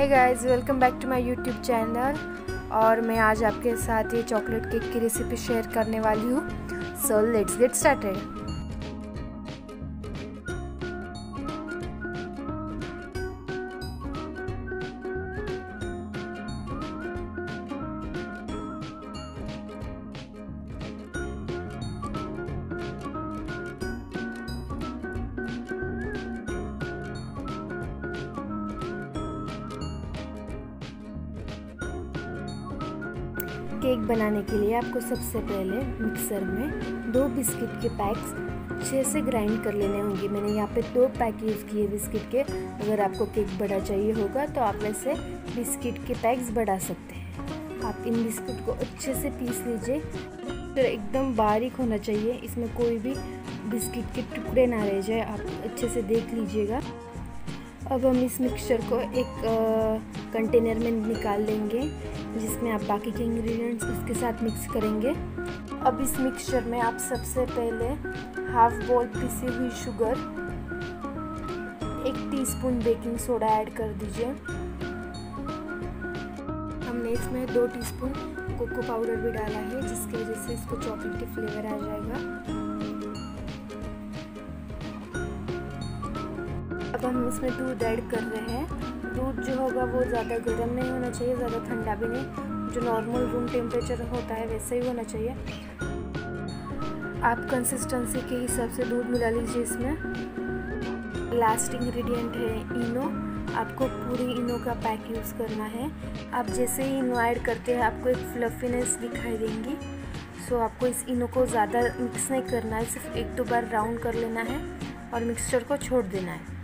Hey guys, welcome back to my YouTube channel. और मैं आज आपके साथ ये चॉकलेट केक की रेसिपी शेयर करने वाली हूँ। So let's get started. Cake बनाने के लिए आपको सबसे पहले मिक्सर में 2 बिस्किट के पैक्स अच्छे से ग्राइंड कर लेने होंगे। मैंने यहाँ पे 2 पैक यूज़ किए बिस्किट के। अगर आपको केक बड़ा चाहिए होगा तो आप वैसे बिस्किट के पैक्स बढ़ा सकते हैं। आप इन बिस्किट को अच्छे से पीस लीजिए, फिर एकदम बारीक होना चाहिए, इसमें कोई भी बिस्किट के टुकड़े ना रह जाए, आप अच्छे से देख लीजिएगा। अब हम इस मिक्सचर को एक कंटेनर में निकाल लेंगे, जिसमें आप बाकी के इंग्रेडिएंट्स उसके साथ मिक्स करेंगे। अब इस मिक्सचर में आप सबसे पहले हाफ बोल पिसी हुई sugar, 1 teaspoon baking soda add कर दीजिए। हमने इसमें 2 टीस्पून कोको पाउडर भी डाला है, जिसकी वजह से इसको चॉकलेटी फ्लेवर आ जाएगा। अब हम इसमें दूध ऐड कर रहे हैं। दूध जो होगा वो ज़्यादा गर्म नहीं होना चाहिए, ज़्यादा ठंडा भी नहीं, जो नॉर्मल रूम टेम्परेचर होता है वैसे ही होना चाहिए। आप कंसिस्टेंसी के हिसाब से दूध मिला लीजिए। इसमें लास्ट इंग्रेडिएंट है इनो। आपको पूरी इनो का पैक यूज़ करना है। आप जैसे ही इनो ऐड करते हैं आपको एक फ्लफीनेस दिखाई देंगी। सो आपको इस इनो को ज़्यादा मिक्स नहीं करना है, सिर्फ 1-2 बार राउंड कर लेना है और मिक्सचर को छोड़ देना है।